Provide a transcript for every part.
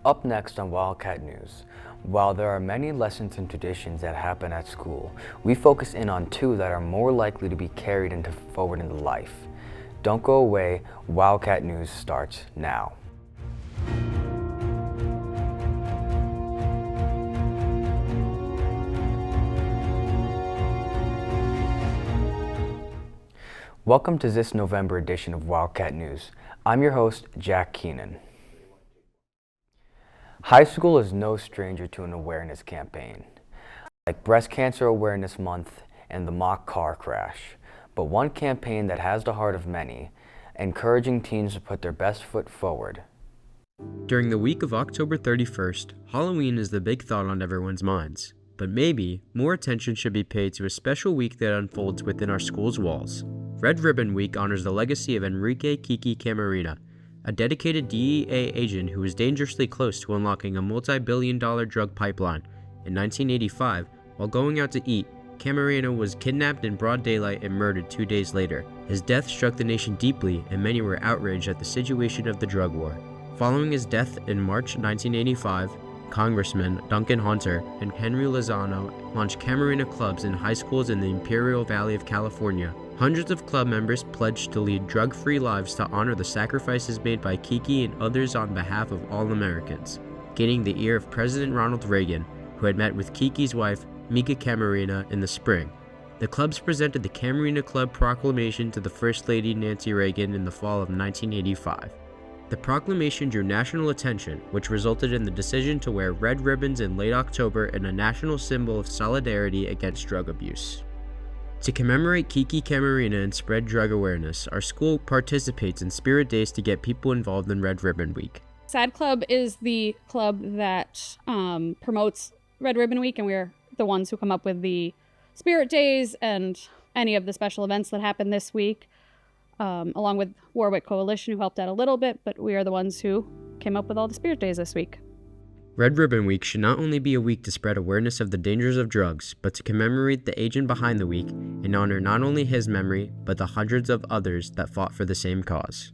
Up next on Wildcat News, while there are many lessons and traditions that happen at school, we focus in on two that are more likely to be carried forward into life. Don't go away, Wildcat News starts now. Welcome to this November edition of Wildcat News. I'm your host, Jack Keenan. High school is no stranger to an awareness campaign, like Breast Cancer Awareness Month and the mock car crash. But one campaign that has the heart of many, encouraging teens to put their best foot forward. During the week of October 31st, Halloween is the big thought on everyone's minds. But maybe more attention should be paid to a special week that unfolds within our school's walls. Red Ribbon Week honors the legacy of Enrique Kiki Camarena, a dedicated DEA agent who was dangerously close to unlocking a multi-billion-dollar drug pipeline. In 1985, while going out to eat, Camarena was kidnapped in broad daylight and murdered 2 days later. His death struck the nation deeply, and many were outraged at the situation of the drug war. Following his death in March 1985, Congressman Duncan Hunter and Henry Lozano launched Camarena clubs in high schools in the Imperial Valley of California. Hundreds of club members pledged to lead drug-free lives to honor the sacrifices made by Kiki and others on behalf of all Americans, gaining the ear of President Ronald Reagan, who had met with Kiki's wife, Mika Camarena, in the spring. The clubs presented the Camarena Club Proclamation to the First Lady Nancy Reagan in the fall of 1985. The proclamation drew national attention, which resulted in the decision to wear red ribbons in late October and a national symbol of solidarity against drug abuse. To commemorate Kiki Camarena and spread drug awareness, our school participates in Spirit Days to get people involved in Red Ribbon Week. SAD Club is the club that promotes Red Ribbon Week, and we're the ones who come up with the Spirit Days and any of the special events that happen this week, along with Warwick Coalition, who helped out a little bit, but we are the ones who came up with all the Spirit Days this week. Red Ribbon Week should not only be a week to spread awareness of the dangers of drugs, but to commemorate the agent behind the week and honor not only his memory, but the hundreds of others that fought for the same cause.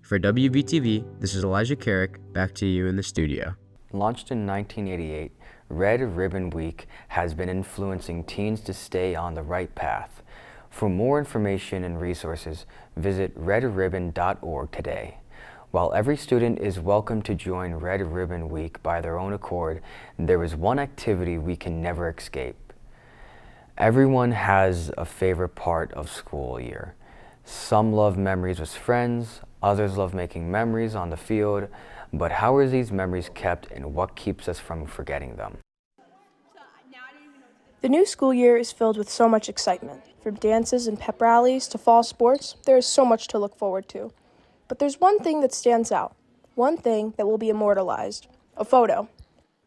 For WVTV, this is Elijah Carrick, back to you in the studio. Launched in 1988, Red Ribbon Week has been influencing teens to stay on the right path. For more information and resources, visit redribbon.org today. While every student is welcome to join Red Ribbon Week by their own accord, there is one activity we can never escape. Everyone has a favorite part of school year. Some love memories with friends, others love making memories on the field, but how are these memories kept and what keeps us from forgetting them? The new school year is filled with so much excitement. From dances and pep rallies to fall sports, there is so much to look forward to. But there's one thing that stands out, one thing that will be immortalized, a photo.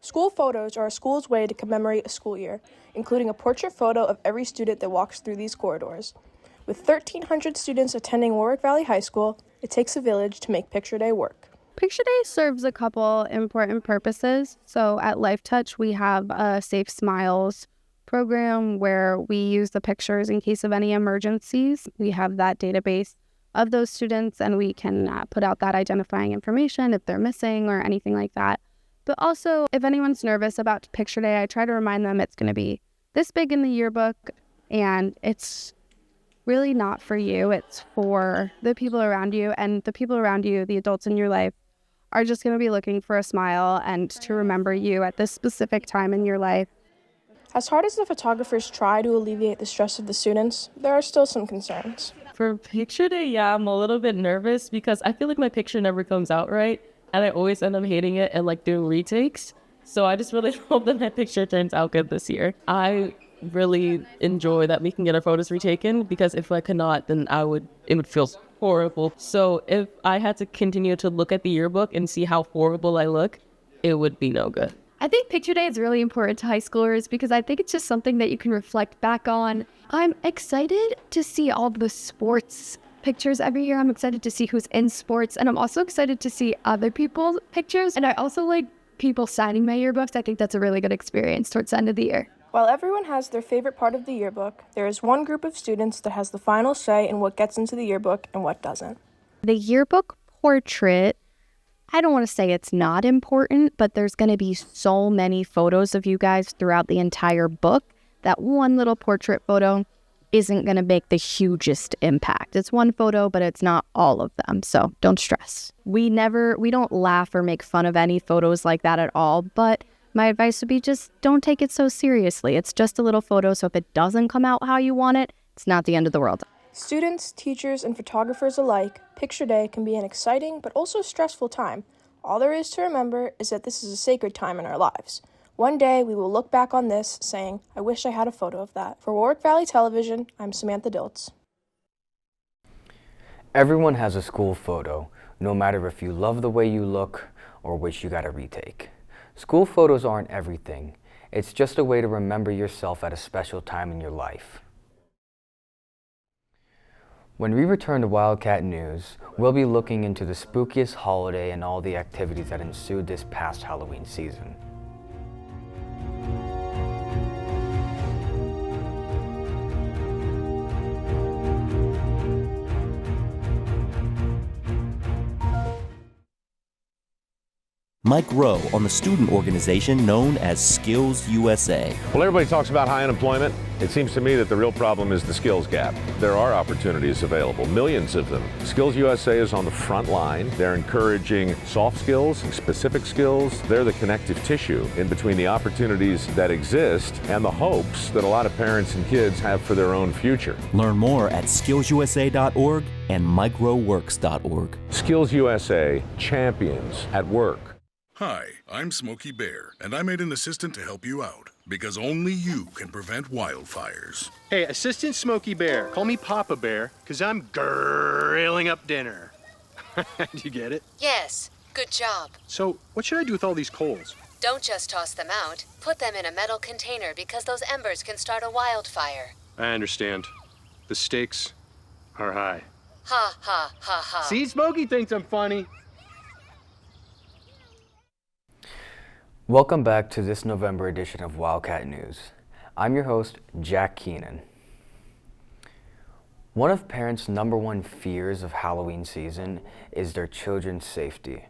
School photos are a school's way to commemorate a school year, including a portrait photo of every student that walks through these corridors. With 1,300 students attending Warwick Valley High School, it takes a village to make Picture Day work. Picture Day serves a couple important purposes. So at Life Touch, we have a Safe Smiles program where we use the pictures in case of any emergencies. We have that database of those students, and we can put out that identifying information if they're missing or anything like that. But also, if anyone's nervous about Picture Day, I try to remind them it's going to be this big in the yearbook, and it's really not for you. It's for the people around you, and the people around you, the adults in your life, are just going to be looking for a smile and to remember you at this specific time in your life. As hard as the photographers try to alleviate the stress of the students, there are still some concerns. For Picture Day, yeah, I'm a little bit nervous because I feel like my picture never comes out right, and I always end up hating it and doing retakes. So I just really hope that my picture turns out good this year. I really enjoy that we can get our photos retaken, because if I could not, then it would feel horrible. So if I had to continue to look at the yearbook and see how horrible I look, it would be no good. I think Picture Day is really important to high schoolers because I think it's just something that you can reflect back on. I'm excited to see all the sports pictures every year. I'm excited to see who's in sports, and I'm also excited to see other people's pictures. And I also like people signing my yearbooks. I think that's a really good experience towards the end of the year. While everyone has their favorite part of the yearbook, there is one group of students that has the final say in what gets into the yearbook and what doesn't. The yearbook portrait, I don't want to say it's not important, but there's going to be so many photos of you guys throughout the entire book that one little portrait photo isn't going to make the hugest impact. It's one photo, but it's not all of them, so don't stress. We don't laugh or make fun of any photos like that at all, but my advice would be just don't take it so seriously. It's just a little photo, so if it doesn't come out how you want it, it's not the end of the world. Students, teachers, and photographers alike, picture day can be an exciting but also stressful time. All there is to remember is that this is a sacred time in our lives. One day we will look back on this saying, I wish I had a photo of that. For Warwick Valley Television, I'm Samantha Diltz. Everyone has a school photo, no matter if you love the way you look or wish you got a retake. School photos aren't everything. It's just a way to remember yourself at a special time in your life. When we return to Wildcat News, we'll be looking into the spookiest holiday and all the activities that ensued this past Halloween season. Mike Rowe on the student organization known as Skills USA. Well, everybody talks about high unemployment. It seems to me that the real problem is the skills gap. There are opportunities available, millions of them. Skills USA is on the front line. They're encouraging soft skills and specific skills. They're the connective tissue in between the opportunities that exist and the hopes that a lot of parents and kids have for their own future. Learn more at skillsusa.org and microworks.org. Skills USA, champions at work. Hi, I'm Smokey Bear, and I made an assistant to help you out, because only you can prevent wildfires. Hey, Assistant Smokey Bear, call me Papa Bear, because I'm grilling up dinner. Do you get it? Yes, good job. So, what should I do with all these coals? Don't just toss them out. Put them in a metal container because those embers can start a wildfire. I understand. The stakes are high. Ha, ha, ha, ha. See, Smokey thinks I'm funny. Welcome back to this November edition of Wildcat News. I'm your host, Jack Keenan. One of parents' number one fears of Halloween season is their children's safety.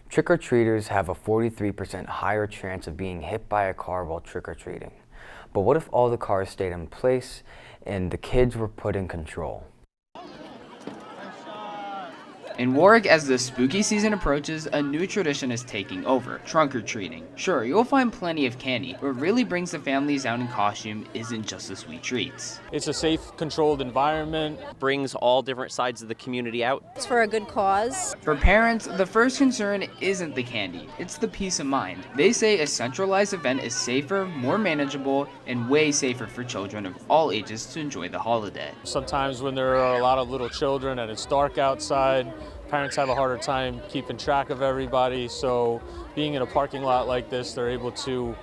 Trick-or-treaters have a 43% higher chance of being hit by a car while trick-or-treating. But what if all the cars stayed in place and the kids were put in control? In Warwick, as the spooky season approaches, a new tradition is taking over, trunk-or-treating. Sure, you'll find plenty of candy, but what really brings the families out in costume isn't just the sweet treats. It's a safe, controlled environment. Brings all different sides of the community out. It's for a good cause. For parents, the first concern isn't the candy, it's the peace of mind. They say a centralized event is safer, more manageable, and way safer for children of all ages to enjoy the holiday. Sometimes when there are a lot of little children and it's dark outside, parents have a harder time keeping track of everybody, so being in a parking lot like this, they're able to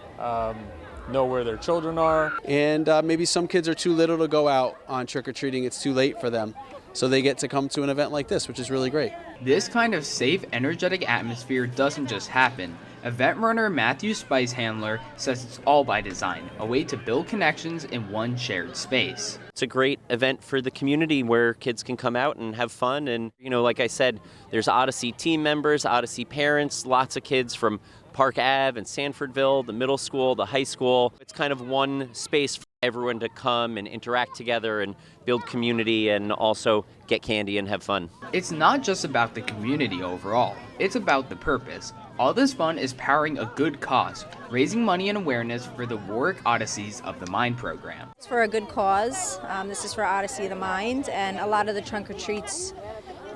know where their children are. And maybe some kids are too little to go out on trick-or-treating, it's too late for them. So they get to come to an event like this, which is really great. This kind of safe, energetic atmosphere doesn't just happen. Event runner Matthew Spicehandler says it's all by design, a way to build connections in one shared space. It's a great event for the community where kids can come out and have fun. And, like I said, there's Odyssey team members, Odyssey parents, lots of kids from Park Ave and Sanfordville, the middle school, the high school. It's kind of one space for everyone to come and interact together and build community and also get candy and have fun. It's not just about the community overall, it's about the purpose. All this fun is powering a good cause, raising money and awareness for the Warwick Odysseys of the Mind program. It's for a good cause. This is for Odyssey of the Mind, and a lot of the trunk-or-treats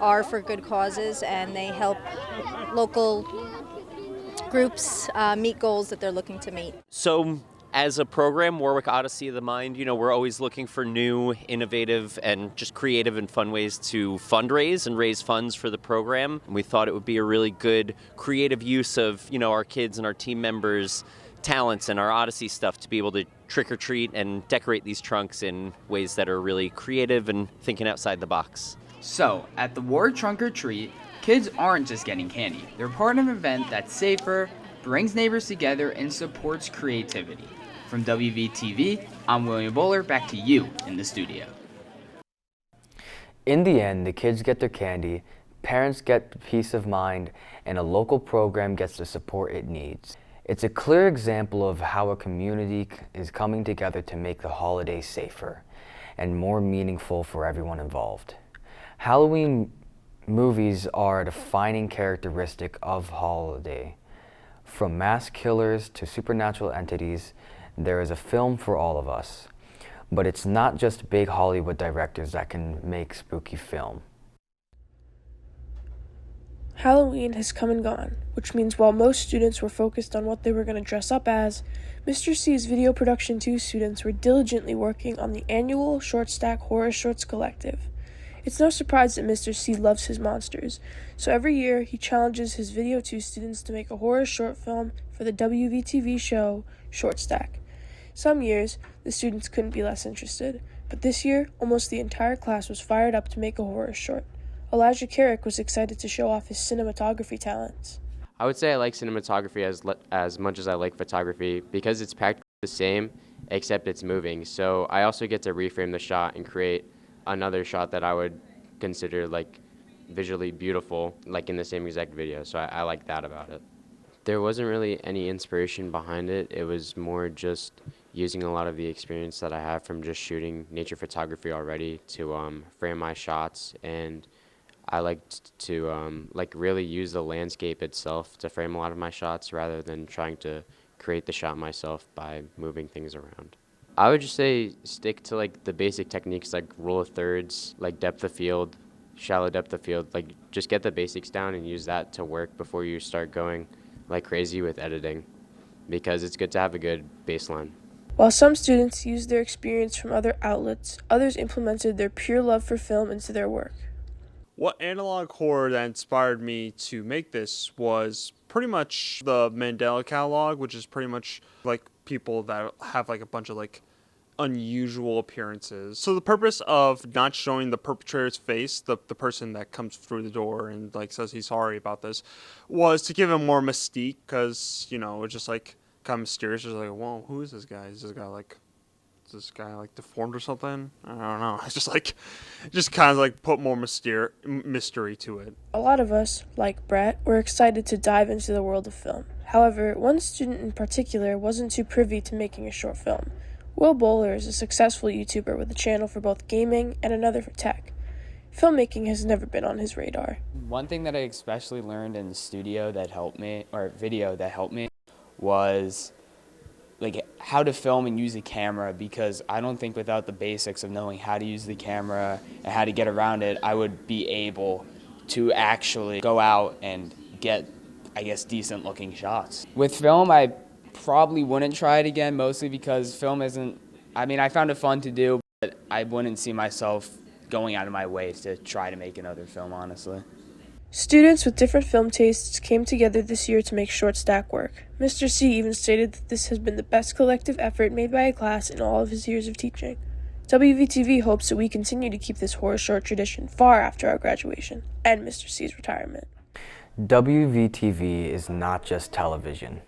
are for good causes, and they help local groups meet goals that they're looking to meet. So as a program, Warwick Odyssey of the Mind, we're always looking for new, innovative, and just creative and fun ways to fundraise and raise funds for the program. And we thought it would be a really good creative use of, our kids and our team members' talents and our Odyssey stuff to be able to trick or treat and decorate these trunks in ways that are really creative and thinking outside the box. So, at the Warwick Trunk or Treat, kids aren't just getting candy. They're part of an event that's safer, brings neighbors together, and supports creativity. From WVTV, I'm William Bowler, back to you in the studio. In the end, the kids get their candy, parents get peace of mind, and a local program gets the support it needs. It's a clear example of how a community is coming together to make the holiday safer and more meaningful for everyone involved. Halloween movies are a defining characteristic of holiday. From mass killers to supernatural entities, there is a film for all of us. But it's not just big Hollywood directors that can make spooky film. Halloween has come and gone, which means while most students were focused on what they were going to dress up as, Mr. C's Video Production 2 students were diligently working on the annual Short Stack Horror Shorts Collective. It's no surprise that Mr. C loves his monsters, so every year he challenges his Video 2 students to make a horror short film for the WVTV show Short Stack. Some years, the students couldn't be less interested, but this year, almost the entire class was fired up to make a horror short. Elijah Carrick was excited to show off his cinematography talents. I would say I like cinematography as much as I like photography because it's practically the same, except it's moving. So I also get to reframe the shot and create another shot that I would consider like visually beautiful, like in the same exact video. So I like that about it. There wasn't really any inspiration behind it. It was more just using a lot of the experience that I have from just shooting nature photography already to frame my shots, and I liked to like really use the landscape itself to frame a lot of my shots rather than trying to create the shot myself by moving things around. I would just say stick to like the basic techniques like rule of thirds, like depth of field, shallow depth of field, like just get the basics down and use that to work before you start going like crazy with editing, because it's good to have a good baseline. While some students used their experience from other outlets, others implemented their pure love for film into their work. What analog horror that inspired me to make this was pretty much the Mandela catalog, which is pretty much like people that have like a bunch of like unusual appearances. So the purpose of not showing the perpetrator's face, the person that comes through the door and like says he's sorry about this, was to give him more mystique, because, you know, it's just like kind of mysterious. It's like, whoa, who is this guy? Is this guy like deformed or something? I don't know. It's just like, just kind of like put more mystery to it. A lot of us, like Brett, were excited to dive into the world of film. However, one student in particular wasn't too privy to making a short film. Will Bowler is a successful YouTuber with a channel for both gaming and another for tech. Filmmaking has never been on his radar. One thing that I especially learned in the studio that helped me, or video that helped me, was like how to film and use a camera, because I don't think without the basics of knowing how to use the camera and how to get around it, I would be able to actually go out and get, I guess, decent looking shots. With film, I probably wouldn't try it again, mostly because film isn't, I mean, I found it fun to do, but I wouldn't see myself going out of my way to try to make another film, honestly. Students with different film tastes came together this year to make Short Stack work. Mr. C even stated that this has been the best collective effort made by a class in all of his years of teaching. WVTV hopes that we continue to keep this horror short tradition far after our graduation and Mr. C's retirement. WVTV is not just television.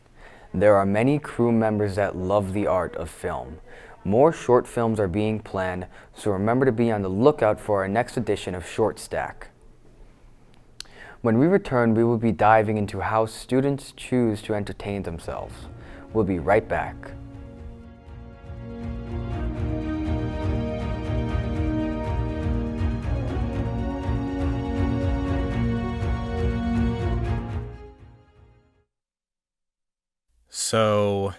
There are many crew members that love the art of film. More short films are being planned, so remember to be on the lookout for our next edition of Short Stack. When we return, we will be diving into how students choose to entertain themselves. We'll be right back. So,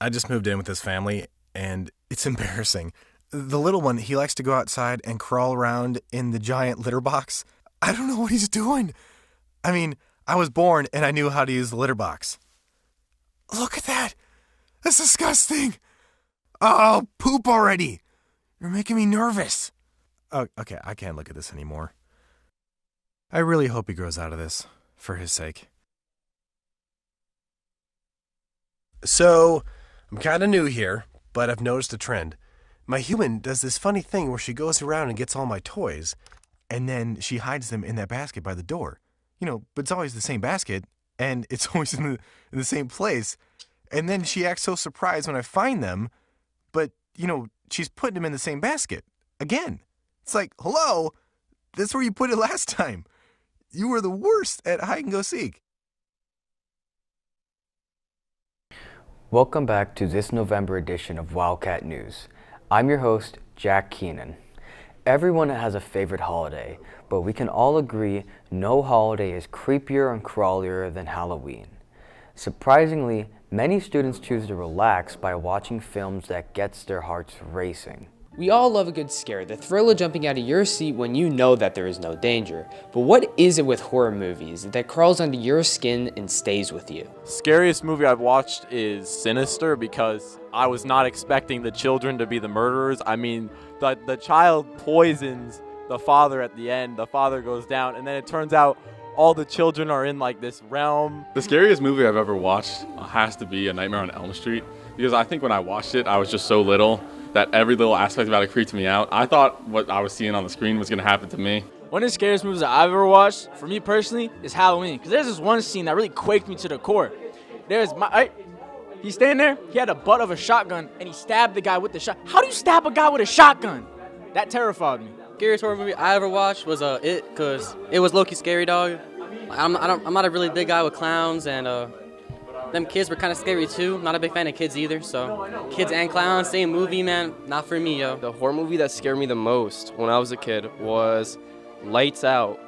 I just moved in with this family, and it's embarrassing. The little one, he likes to go outside and crawl around in the giant litter box. I don't know what he's doing. I mean, I was born and I knew how to use the litter box. Look at that. That's disgusting. Oh, poop already. You're making me nervous. Oh, okay, I can't look at this anymore. I really hope he grows out of this, for his sake. So, I'm kind of new here, but I've noticed a trend. My human does this funny thing where she goes around and gets all my toys, and then she hides them in that basket by the door. You know, but it's always the same basket, and it's always in the same place. And then she acts so surprised when I find them, but, you know, she's putting them in the same basket. Again. It's like, hello, that's where you put it last time. You were the worst at hide and go seek. Welcome back to this November edition of Wildcat News. I'm your host, Jack Keenan. Everyone has a favorite holiday, but we can all agree no holiday is creepier and crawlier than Halloween. Surprisingly, many students choose to relax by watching films that gets their hearts racing. We all love a good scare, the thrill of jumping out of your seat when you know that there is no danger. But what is it with horror movies that crawls under your skin and stays with you? Scariest movie I've watched is Sinister because I was not expecting the children to be the murderers. I mean, the child poisons the father at the end. The father goes down, and then it turns out all the children are in like this realm. The scariest movie I've ever watched has to be A Nightmare on Elm Street because I think when I watched it, I was just so little that every little aspect about it creeped me out. I thought what I was seeing on the screen was going to happen to me. One of the scariest movies that I've ever watched, for me personally, is Halloween. Because there's this one scene that really quaked me to the core. He's standing there, he had a butt of a shotgun, and he stabbed the guy with the shot. How do you stab a guy with a shotgun? That terrified me. Scariest horror movie I ever watched was It, because it was low-key scary, dog. I'm not a really big guy with clowns, and them kids were kind of scary too. Not a big fan of kids either, so kids and clowns, same movie, man, not for me, yo. The horror movie that scared me the most when I was a kid was Lights Out,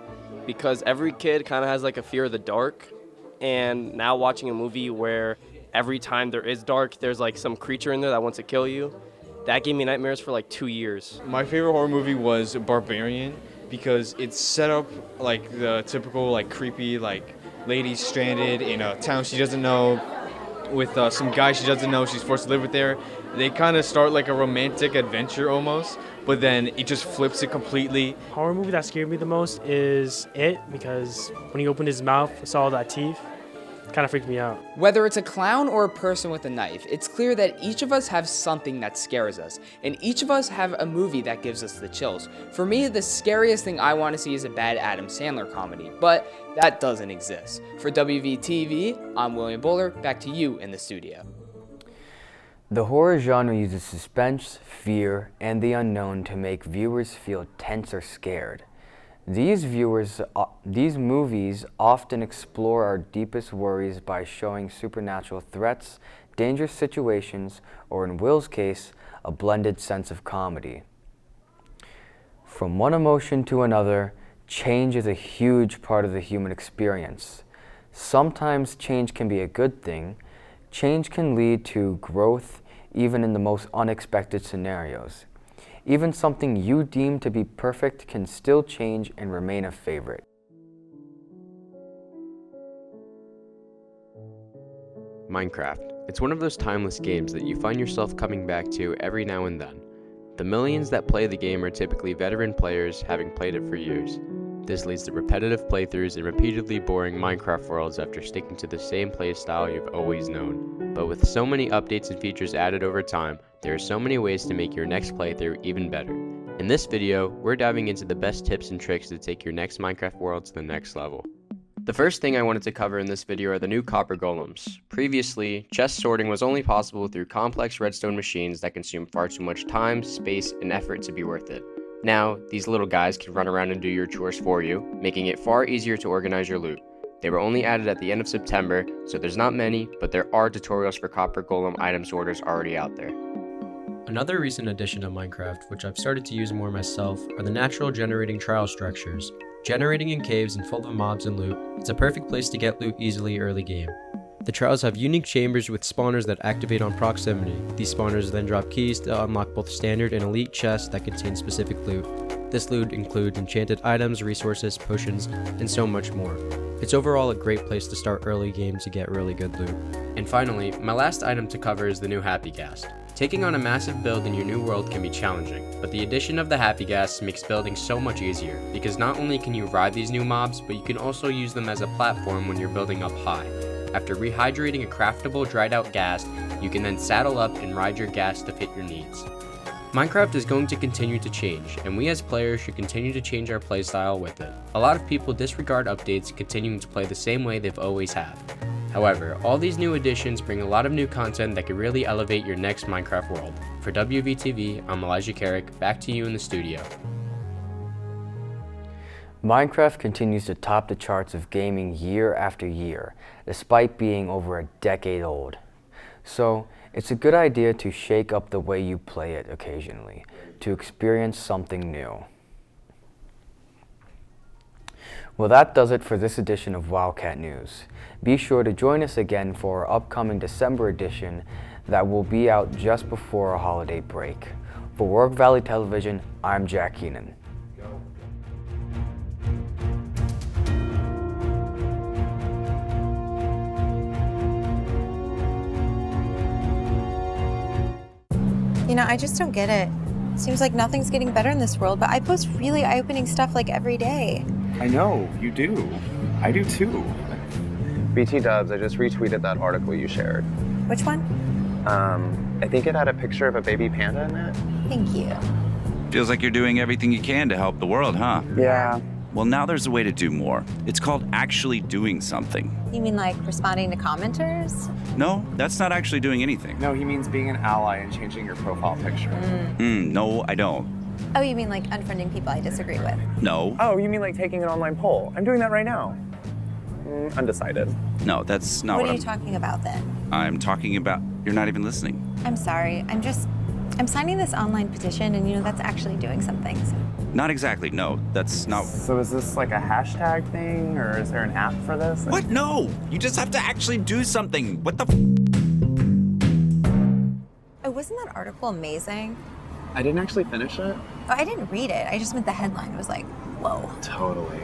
because every kid kind of has like a fear of the dark, and now watching a movie where every time there is dark, there's like some creature in there that wants to kill you, that gave me nightmares for like 2 years. My favorite horror movie was Barbarian because it's set up like the typical like creepy like lady stranded in a town she doesn't know with some guy she doesn't know she's forced to live with there. They kind of start like a romantic adventure almost, but then it just flips it completely. Horror movie that scared me the most is It, because when he opened his mouth, saw all that teeth, kind of freaked me out. Whether it's a clown or a person with a knife, it's clear that each of us have something that scares us, and each of us have a movie that gives us the chills. For me, the scariest thing I want to see is a bad Adam Sandler comedy, but that doesn't exist. For WVTV, I'm William Bowler, back to you in the studio. The horror genre uses suspense, fear, and the unknown to make viewers feel tense or scared. These movies often explore our deepest worries by showing supernatural threats, dangerous situations, or in Will's case, a blended sense of comedy. From one emotion to another, change is a huge part of the human experience. Sometimes change can be a good thing. Change can lead to growth even in the most unexpected scenarios. Even something you deem to be perfect can still change and remain a favorite. Minecraft. It's one of those timeless games that you find yourself coming back to every now and then. The millions that play the game are typically veteran players having played it for years. This leads to repetitive playthroughs and repeatedly boring Minecraft worlds after sticking to the same playstyle you've always known. But with so many updates and features added over time, there are so many ways to make your next playthrough even better. In this video, we're diving into the best tips and tricks to take your next Minecraft world to the next level. The first thing I wanted to cover in this video are the new copper golems. Previously, chest sorting was only possible through complex redstone machines that consume far too much time, space, and effort to be worth it. Now, these little guys can run around and do your chores for you, making it far easier to organize your loot. They were only added at the end of September, so there's not many, but there are tutorials for copper golem item sorters already out there. Another recent addition to Minecraft, which I've started to use more myself, are the natural generating trial structures. Generating in caves and full of mobs and loot, it's a perfect place to get loot easily early game. The trials have unique chambers with spawners that activate on proximity. These spawners then drop keys to unlock both standard and elite chests that contain specific loot. This loot includes enchanted items, resources, potions, and so much more. It's overall a great place to start early game to get really good loot. And finally, my last item to cover is the new Happy Gas. Taking on a massive build in your new world can be challenging, but the addition of the Happy Gas makes building so much easier, because not only can you ride these new mobs, but you can also use them as a platform when you're building up high. After rehydrating a craftable dried out gas, you can then saddle up and ride your gas to fit your needs. Minecraft is going to continue to change, and we as players should continue to change our playstyle with it. A lot of people disregard updates, continuing to play the same way they've always have. However, all these new additions bring a lot of new content that could really elevate your next Minecraft world. For WVTV, I'm Elijah Carrick, back to you in the studio. Minecraft continues to top the charts of gaming year after year, despite being over a decade old. So, it's a good idea to shake up the way you play it occasionally, to experience something new. Well, that does it for this edition of Wildcat News. Be sure to join us again for our upcoming December edition that will be out just before our holiday break. For Warwick Valley Television, I'm Jack Keenan. You know, I just don't get it. Seems like nothing's getting better in this world, but I post really eye-opening stuff like every day. I know, you do. I do too. BT Dubs, I just retweeted that article you shared. Which one? I think it had a picture of a baby panda in it. Thank you. Feels like you're doing everything you can to help the world, huh? Yeah. Well, now there's a way to do more. It's called actually doing something. You mean like responding to commenters? No, that's not actually doing anything. No, he means being an ally and changing your profile picture. No, I don't. Oh, you mean like unfriending people I disagree with? No. Oh, you mean like taking an online poll? I'm doing that right now. Undecided. No, that's not What what are you talking about then? I'm talking about. You're not even listening. I'm sorry. I'm signing this online petition, and you know that's actually doing something. So. Not exactly, no. That's not. So is this like a hashtag thing, or is there an app for this? What? No! You just have to actually do something. What the Oh, wasn't that article amazing? I didn't actually finish it. Oh, I didn't read it. I just meant the headline. It was like, whoa. Totally.